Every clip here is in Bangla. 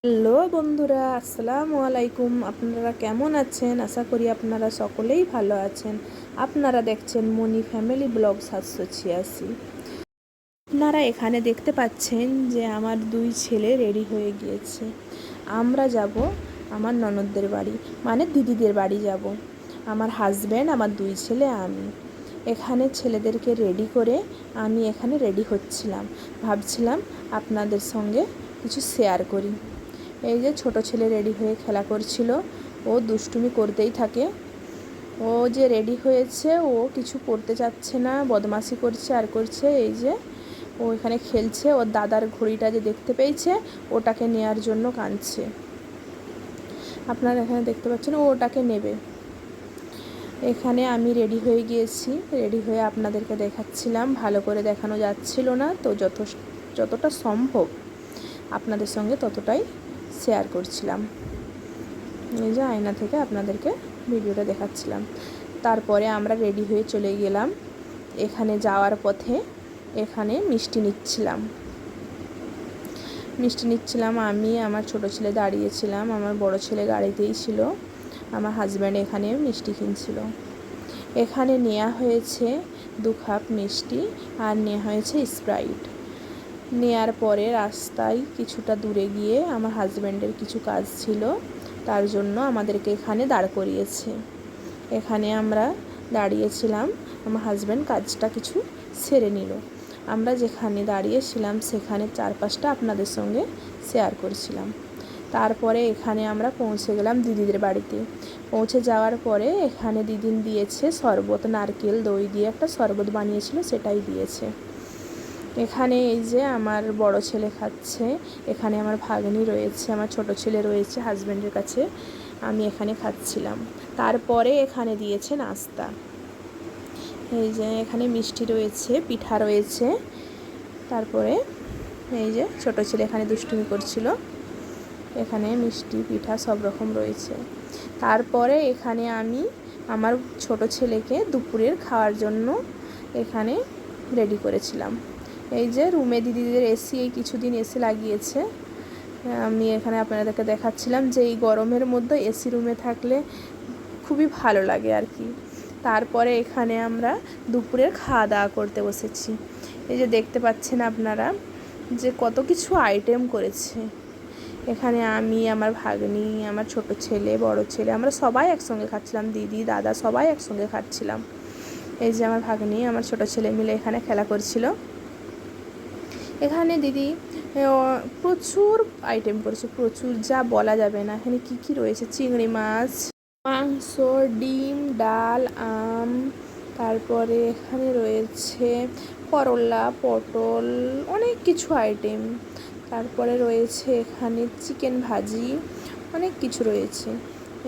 হ্যালো বন্ধুরা, আসসালামু আলাইকুম। আপনারা কেমন আছেন? আশা করি আপনারা সকলেই ভালো আছেন। আপনারা দেখছেন মনি ফ্যামিলি ব্লগ 786। আপনারা এখানে দেখতে পাচ্ছেন যে আমার দুই ছেলে রেডি হয়ে গিয়েছে। আমরা যাব আমার ননদদের বাড়ি, মানে দিদিদের বাড়ি যাব। আমার হাজব্যান্ড, আমার দুই ছেলে, আমি। এখানে ছেলেদেরকে রেডি করে আমি এখানে রেডি হচ্ছিলাম। ভাবছিলাম আপনাদের সঙ্গে কিছু শেয়ার করি। এই যে ছোট ছেলে রেডি হয়ে খেলা করছিল, ও দুষ্টুমি করতেই থাকে। ও যে রেডি হয়েছে, ও কিছু করতে চাচ্ছে না, বদমাশি করছে আর করছে। এই যে ও এখানে খেলছে, ওর দাদার ঘড়িটা যে দেখতে পেয়েছে, ওটাকে নেয়ার জন্য কাঁদছে। আপনারা এখানে দেখতে পাচ্ছেন, ও ওটাকে নেবে। এখানে আমি রেডি হয়ে গিয়েছি, রেডি হয়ে আপনাদেরকে দেখাচ্ছিলাম। ভালো করে দেখানো যাচ্ছিল না, তো যতটা সম্ভব আপনাদের সঙ্গে ততটাই শেয়ার করছিলাম। এই যে আয়না থেকে আপনাদেরকে ভিডিওটা দেখাচ্ছিলাম। তারপরে আমরা রেডি হয়ে চলে গেলাম। এখানে যাওয়ার পথে এখানে মিষ্টি নিচ্ছিলাম। আমি, আমার ছোট ছেলে দাঁড়িয়েছিলাম, আমার বড় ছেলে গাড়িতেই ছিল, আমার হাজব্যান্ড এখানে মিষ্টি কিনছিল। এখানে নেওয়া হয়েছে 2 কাপ মিষ্টি আর নেওয়া হয়েছে স্প্রাইট। নেয়ার পরে রাস্তায় কিছুটা দূরে গিয়ে আমার হাজব্যান্ডের কিছু কাজ ছিল, তার জন্য আমাদেরকে এখানে দাঁড় করিয়েছে। এখানে আমরা দাঁড়িয়েছিলাম, আমার হাজব্যান্ড কাজটা কিছু সেরে নিল। আমরা যেখানে দাঁড়িয়েছিলাম সেখানে চারপাশটা আপনাদের সঙ্গে শেয়ার করছিলাম। তারপরে এখানে আমরা পৌঁছে গেলাম দিদিদের বাড়িতে। পৌঁছে যাওয়ার পরে এখানে দিদিন দিয়েছে শরবত, নারকেল দই দিয়ে একটা শরবত বানিয়েছিল, সেটাই দিয়েছে। এখানে এই যে আমার বড় ছেলে খাচ্ছে, এখানে আমার ভাগ্নি রয়েছে, আমার ছোট ছেলে রয়েছে হাজব্যান্ডের কাছে, আমি এখানে খাচ্ছিলাম। তারপরে এখানে দিয়েছে নাস্তা। এই যে এখানে মিষ্টি রয়েছে, পিঠা রয়েছে। তারপরে এই যে ছোট ছেলে এখানে দুষ্টুমি করছিল, এখানে মিষ্টি পিঠা সব রকম রয়েছে। তারপরে এখানে আমি আমার ছোট ছেলেকে দুপুরের খাওয়ার জন্য এখানে রেডি করেছিলাম। এই যে রুমে দিদিদের এসি এই কিছুদিন এসি লাগিয়েছে। আমি এখানে আপনাদেরকে দেখাচ্ছিলাম যে এই গরমের মধ্যে এসি রুমে থাকলে খুবই ভালো লাগে আর কি। তারপরে এখানে আমরা দুপুরের খাওয়া দাওয়া করতে বসেছি। এই যে দেখতে পাচ্ছেন আপনারা যে কত কিছু আইটেম করেছে। এখানে আমি, আমার ভাগ্নি, আমার ছোট ছেলে, বড় ছেলে, আমরা সবাই একসঙ্গে খাচ্ছিলাম, দিদি দাদা সবাই একসঙ্গে খাচ্ছিলাম। এই যে আমার ভাগ্নি, আমার ছোট ছেলে মিলে এখানে খেলা করছিল। এখানে দিদি প্রচুর আইটেম করেছে, প্রচুর, যা বলা যাবে না। এখানে কি কি রয়েছে, চিংড়ি মাছ, মাংস, ডিম, ডাল, আম, তারপরে এখানে রয়েছে করলা, পটল, অনেক কিছু আইটেম। তারপরে রয়েছে এখানে চিকেন ভাজি, অনেক কিছু রয়েছে।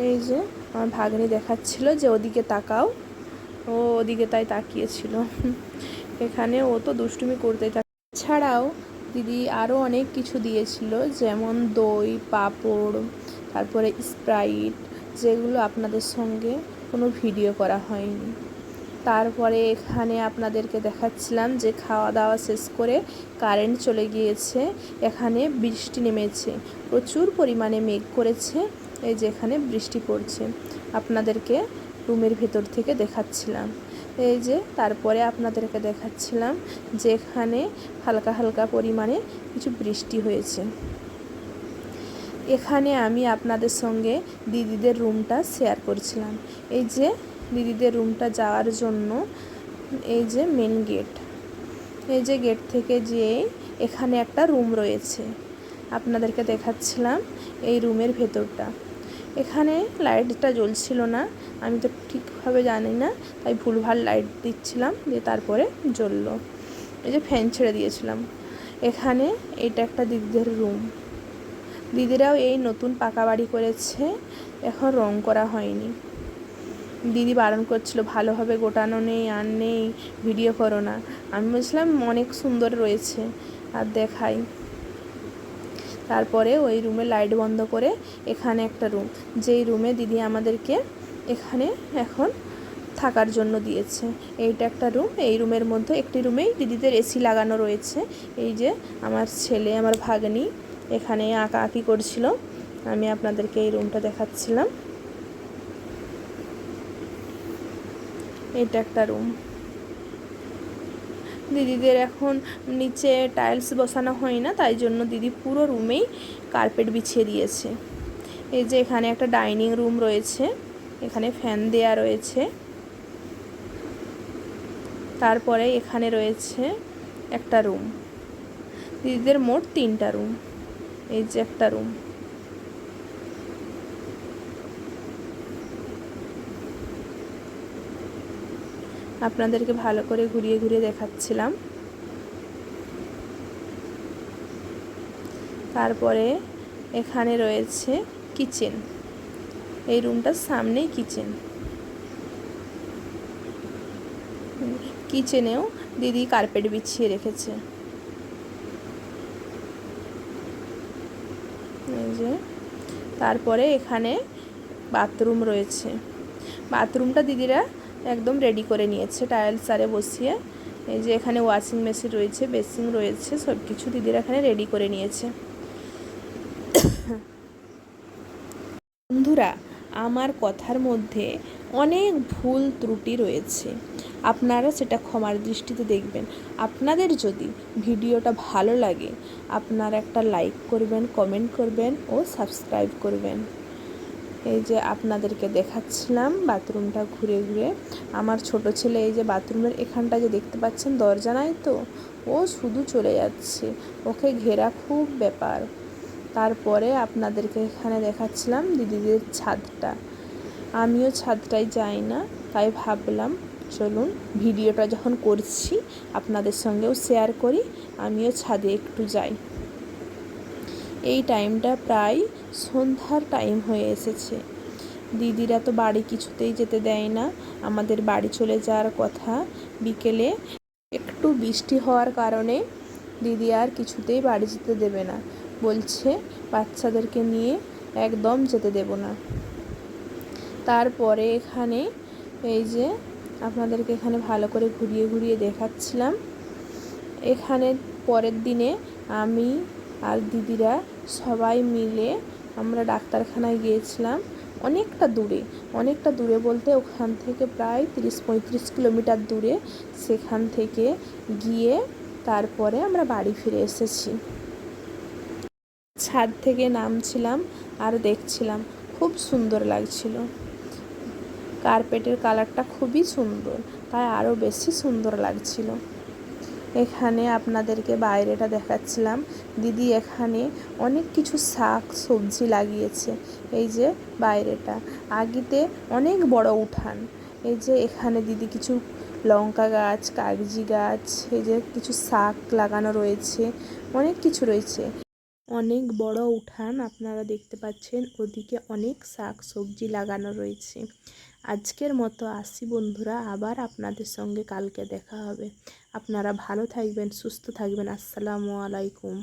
এই যে আমার ভাগ্নি দেখাচ্ছিল যে ওদিকে তাকাও, ও ওদিকে তাই তাকিয়েছিল। এখানে ও তো দুষ্টুমি করতেই থাকে। এছাড়াও দিদি আরও অনেক কিছু দিয়েছিল, যেমন দই, পাঁপড়, তারপরে স্প্রাইট, যেগুলো আপনাদের সঙ্গে কোনো ভিডিও করা হয়নি। তারপরে এখানে আপনাদেরকে দেখাচ্ছিলাম যে খাওয়া দাওয়া শেষ করে কারেন্ট চলে গিয়েছে। এখানে বৃষ্টি নেমেছে, প্রচুর পরিমাণে মেঘ করেছে। এই যে এখানে বৃষ্টি পড়ছে, আপনাদেরকে রুমের ভেতর থেকে দেখাচ্ছিলাম। এই যে তারপরে আপনাদেরকে দেখাচ্ছিলাম যে এখানে হালকা হালকা পরিমাণে কিছু বৃষ্টি হয়েছে। এখানে আমি আপনাদের সঙ্গে দিদিদের রুমটা শেয়ার করছিলাম। এই যে দিদিদের রুমটা যাওয়ার জন্য এই যে মেন গেট, এই যে গেট থেকে যেয়ে এখানে একটা রুম রয়েছে, আপনাদেরকে দেখাচ্ছিলাম এই রুমের ভেতরটা। এখানে লাইটটা জ্বলছিল না, আমি তো ঠিকভাবে জানি না, তাই ভুলভাল লাইট দিচ্ছিলাম, দিয়ে তারপরে জ্বললো। এই যে ফ্যান ছেড়ে দিয়েছিলাম। এখানে এটা একটা দিদিদের রুম। দিদিরাও এই নতুন পাকা বাড়ি করেছে, এখন রং করা হয়নি। দিদি বারণ করছিল ভালোভাবে গোটানো নেই, আর নেই, ভিডিও করো না। আমি বলছিলাম অনেক সুন্দর রয়েছে, আর দেখাই। তারপরে ওই রুমে লাইট বন্ধ করে এখানে একটা রুম, যেই রুমে দিদি আমাদেরকে এখানে এখন থাকার জন্য দিয়েছে। এইটা একটা রুম, এই রুমের মধ্যে একটি রুমেই দিদিদের এসি লাগানো রয়েছে। এই যে আমার ছেলে, আমার ভাগ্নি, এখানে আঁকাআঁকি করছিল। আমি আপনাদেরকে এই রুমটা দেখাচ্ছিলাম। এটা একটা রুম। দিদিদের এখন নিচে টাইলস বসানো হয় না, তাই জন্য দিদি পুরো রুমেই কার্পেট বিছিয়ে দিয়েছে। এই যে এখানে একটা ডাইনিং রুম রয়েছে, এখানে ফ্যান দেয়া রয়েছে। তারপরে এখানে রয়েছে একটা রুম। দিদিদের মোট 3টা রুম। এই যে একটা রুম। আপনাদেরকে ভালো করে ঘুরিয়ে ঘুরিয়ে দেখাচ্ছিলাম। তারপরে এখানে রয়েছে কিচেন। এই রুমটার সামনেই কিচেন। কিচেনেও দিদি কার্পেট বিছিয়ে রেখেছে। এই যে তারপরে এখানে বাথরুম রয়েছে। বাথরুমটা দিদিরা একদম রেডি করে নিয়েছে টাইলস আরে বসিয়ে। এই যে এখানে ওয়াশিং মেশিন রয়েছে, বেসিন রয়েছে, সব কিছু দিদিরা এখানে রেডি করে নিয়েছে। বন্ধুরা, আমার কথার মধ্যে অনেক ভুল ত্রুটি রয়েছে, আপনারা সেটা ক্ষমার দৃষ্টিতে দেখবেন। আপনাদের যদি ভিডিওটা ভালো লাগে আপনারা একটা লাইক করবেন, কমেন্ট করবেন ও সাবস্ক্রাইব করবেন। এই যে আপনাদেরকে দেখাচ্ছিলাম বাথরুমটা ঘুরে ঘুরে। আমার ছোট ছেলে এই যে বাথরুমের এখানটা যে দেখতে পাচ্ছেন দরজা নাই তো, ও শুধু চলে যাচ্ছে, ওকে ঘেরা খুব ব্যাপার। তারপরে আপনাদেরকে এখানে দেখাচ্ছিলাম দিদিদের ছাদটা। আমিও ছাদটায় যাই না, তাই ভাবলাম চলুন ভিডিওটা যখন করছি আপনাদের সঙ্গেও শেয়ার করি, আমিও ছাদে একটু যাই। এই টাইমটা প্রায় সন্ধ্যার টাইম হয়ে এসেছে। দিদিরা তো বাড়ি কিছুতেই যেতে দেয় না, আমাদের বাড়ি চলে যাওয়ার কথা বিকেলে। একটু বৃষ্টি হওয়ার কারণে দিদি আর কিছুতেই বাড়ি যেতে দেবে না, বলছে বাচ্চাদেরকে নিয়ে একদম যেতে দেব না। তারপরে এখানে এই যে আপনাদেরকে এখানে ভালো করে ঘুরিয়ে ঘুরিয়ে দেখাচ্ছিলাম। এখানে পরের দিনে আমি আর দিদিরা সবাই মিলে আমরা ডাক্তারখানায় গিয়েছিলাম। অনেকটা দূরে বলতে ওখান থেকে প্রায় 30-35 কিলোমিটার দূরে। সেখান থেকে গিয়ে তারপরে আমরা বাড়ি ফিরে এসেছি। ছাদ থেকে নামছিলাম আর দেখছিলাম, খুব সুন্দর লাগছিল। কার্পেটের কালারটা খুবই সুন্দর, তাই আরও বেশি সুন্দর লাগছিল। এখানে আপনাদেরকে বাইরেটা দেখাচ্ছিলাম। দিদি এখানে অনেক কিছু শাক সবজি লাগিয়েছে। এই যে বাইরেটা, আগেতে অনেক বড় উঠান। এই যে এখানে দিদি কিছু লঙ্কা গাছ, কাগজি গাছ, এই যে কিছু শাক লাগানো রয়েছে, অনেক কিছু রয়েছে। অনেক বড় উঠান আপনারা দেখতে পাচ্ছেন, ওদিকে অনেক শাক সবজি লাগানো রয়েছে। আজকের মতো আসি বন্ধুরা, আবার আপনাদের সঙ্গে কালকে দেখা হবে। আপনারা ভালো থাকবেন, সুস্থ থাকবেন। আসসালামু আলাইকুম।